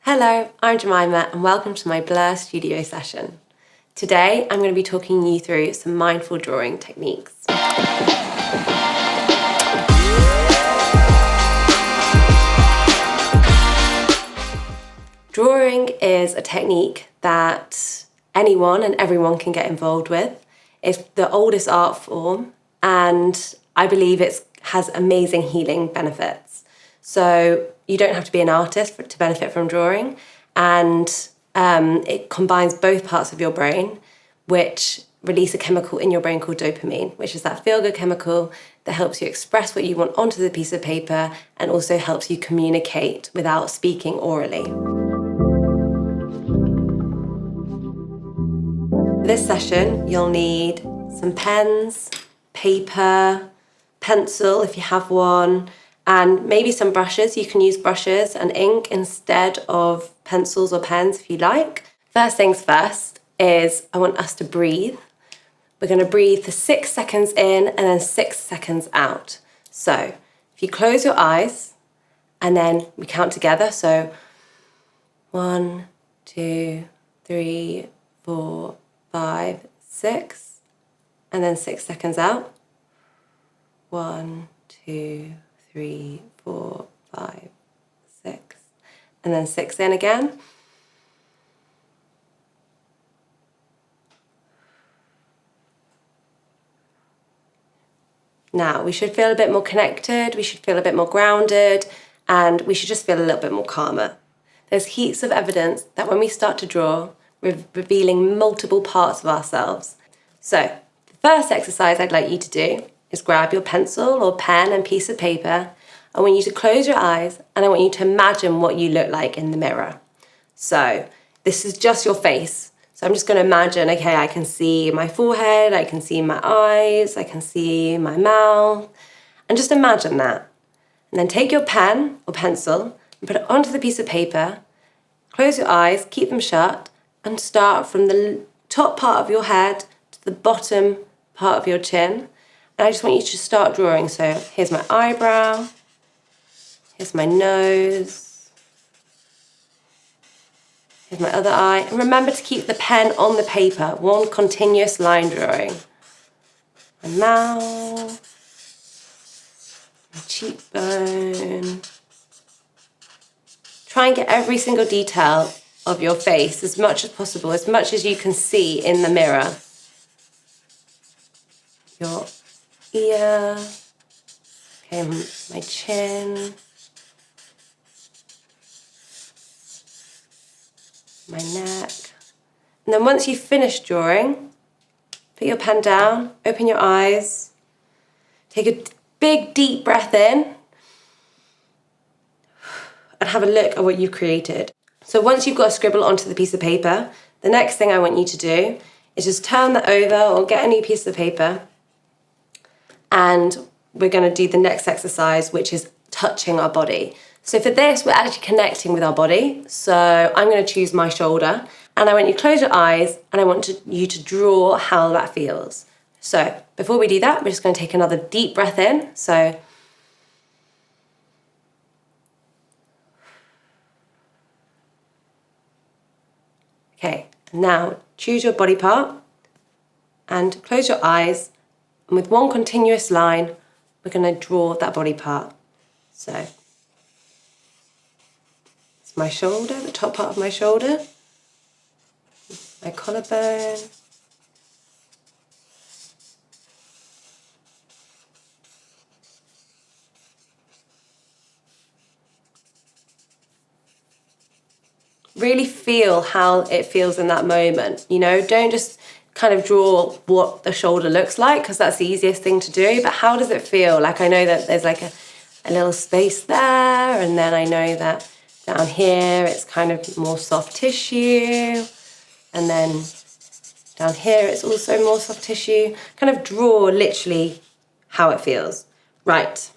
Hello, I'm Jemima and welcome to my Blur Studio session. Today I'm going to be talking you through some mindful drawing techniques. Drawing is a technique that anyone and everyone can get involved with. It's the oldest art form and I believe it has amazing healing benefits. So you don't have to be an artist to benefit from drawing, and it combines both parts of your brain, which release a chemical in your brain called dopamine, which is that feel-good chemical that helps you express what you want onto the piece of paper and also helps you communicate without speaking orally. For this session, you'll need some pens, paper, pencil if you have one, and maybe some brushes. You can use brushes and ink instead of pencils or pens if you like. First things first is I want us to breathe. We're going to breathe for 6 seconds in and then 6 seconds out. So if you close your eyes and then we count together. So 1, 2, 3, 4, 5, 6, and then 6 seconds out. 1, 2, 3, 4, 5, 6, and then 6 in again. Now, we should feel a bit more connected, we should feel a bit more grounded, and we should just feel a little bit more calmer. There's heaps of evidence that when we start to draw, we're revealing multiple parts of ourselves. So, the first exercise I'd like you to do is grab your pencil or pen and piece of paper. I want you to close your eyes and I want you to imagine what you look like in the mirror. So this is just your face. So I'm just going to imagine, okay, I can see my forehead, I can see my eyes, I can see my mouth, and just imagine that. And then take your pen or pencil and put it onto the piece of paper, close your eyes, keep them shut, and start from the top part of your head to the bottom part of your chin. And I just want you to start drawing. So here's my eyebrow, here's my nose, here's my other eye. And remember to keep the pen on the paper, one continuous line drawing. My mouth, my cheekbone. Try and get every single detail of your face as much as possible, as much as you can see in the mirror. Your ear, okay, my chin, my neck. And then once you've finished drawing, put your pen down, open your eyes, take a big deep breath in, and have a look at what you've created. So once you've got a scribble onto the piece of paper, the next thing I want you to do is just turn that over or get a new piece of paper. And we're going to do the next exercise, which is touching our body. So for this, we're actually connecting with our body. So I'm going to choose my shoulder and I want you to close your eyes and I want you to draw how that feels. So before we do that, we're just going to take another deep breath in. So okay, now choose your body part and close your eyes. And with one continuous line, we're going to draw that body part. So it's my shoulder, the top part of my shoulder, my collarbone, really feel how it feels in that moment. You know, don't just kind of draw what the shoulder looks like because that's the easiest thing to do, but how does it feel? Like I know that there's like a little space there, and then I know that down here it's kind of more soft tissue, and then down here it's also more soft tissue. Kind of draw literally how it feels. Right,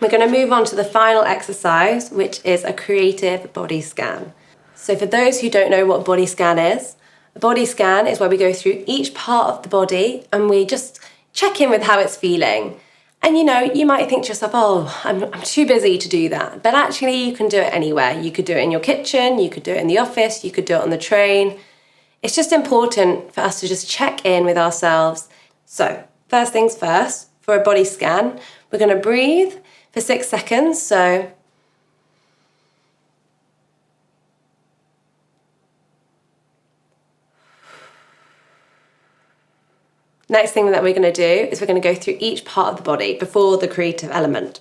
we're going to move on to the final exercise, which is a creative body scan. So for those who don't know what a body scan is, a body scan is where we go through each part of the body and we just check in with how it's feeling. And you might think to yourself, oh, I'm too busy to do that. But actually you can do it anywhere. You could do it in your kitchen, you could do it in the office, you could do it on the train. It's just important for us to just check in with ourselves. So first things first, for a body scan, we're going to breathe for 6 seconds. So next thing that we're going to do is we're going to go through each part of the body before the creative element.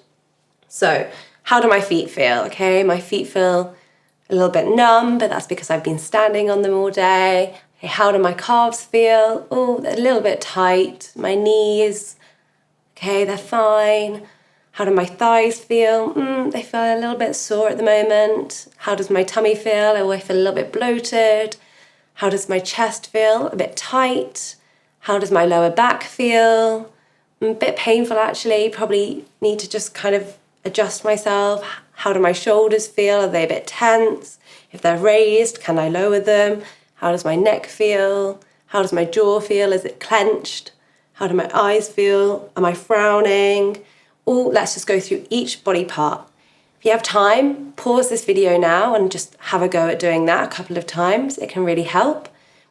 So how do my feet feel? Okay, my feet feel a little bit numb, but that's because I've been standing on them all day. Okay, how do my calves feel? Oh, they're a little bit tight. My knees, okay, they're fine. How do my thighs feel? They feel a little bit sore at the moment. How does my tummy feel? Oh, I feel a little bit bloated. How does my chest feel? A bit tight. How does my lower back feel? A bit painful actually. Probably need to just kind of adjust myself. How do my shoulders feel? Are they a bit tense? If they're raised, can I lower them? How does my neck feel? How does my jaw feel? Is it clenched? How do my eyes feel? Am I frowning? Let's just go through each body part. If you have time, pause this video now and just have a go at doing that a couple of times. It can really help.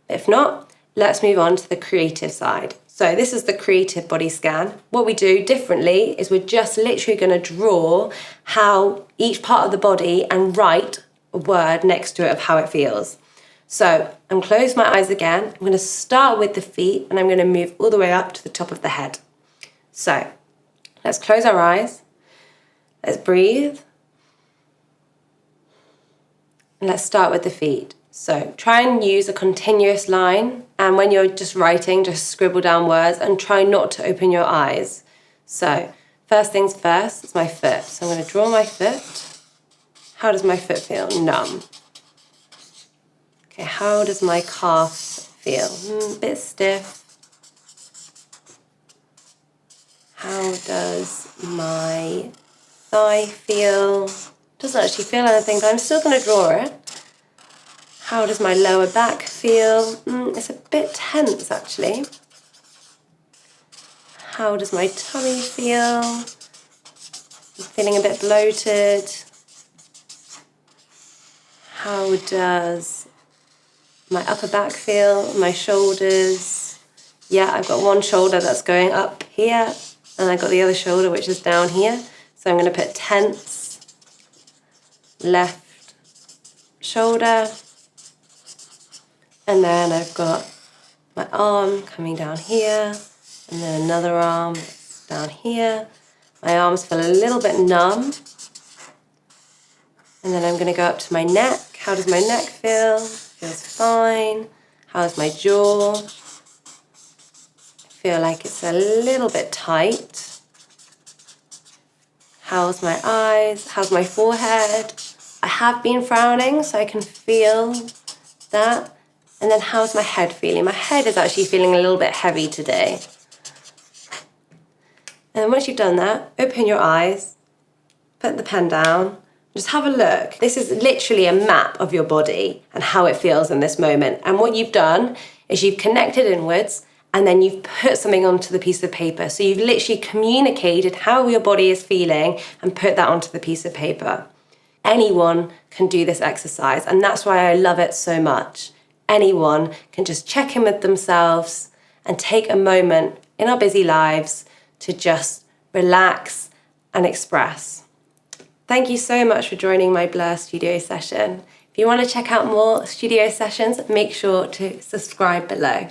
But if not, let's move on to the creative side. So this is the creative body scan. What we do differently is we're just literally going to draw how each part of the body and write a word next to it of how it feels. So I'm close my eyes again. I'm going to start with the feet and I'm going to move all the way up to the top of the head. So let's close our eyes. Let's breathe. And let's start with the feet. So try and use a continuous line, and when you're just writing, just scribble down words and try not to open your eyes. So first things first, it's my foot. So I'm going to draw my foot. How does my foot feel? Numb. Okay, how does my calf feel? A bit stiff. How does my thigh feel? Doesn't actually feel anything, but I'm still going to draw it. How does my lower back feel? It's a bit tense actually. How does my tummy feel? I'm feeling a bit bloated. How does my upper back feel? My shoulders? Yeah, I've got one shoulder that's going up here and I've got the other shoulder which is down here. So I'm going to put tense, left shoulder. And then I've got my arm coming down here, and then another arm down here. My arms feel a little bit numb. And then I'm going to go up to my neck. How does my neck feel? Feels fine. How's my jaw? I feel like it's a little bit tight. How's my eyes? How's my forehead? I have been frowning, so I can feel that. And then how's my head feeling? My head is actually feeling a little bit heavy today. And then once you've done that, open your eyes, put the pen down, just have a look. This is literally a map of your body and how it feels in this moment. And what you've done is you've connected inwards and then you've put something onto the piece of paper. So you've literally communicated how your body is feeling and put that onto the piece of paper. Anyone can do this exercise, and that's why I love it so much. Anyone can just check in with themselves and take a moment in our busy lives to just relax and express. Thank you so much for joining my Blur Studio session. If you want to check out more studio sessions, make sure to subscribe below.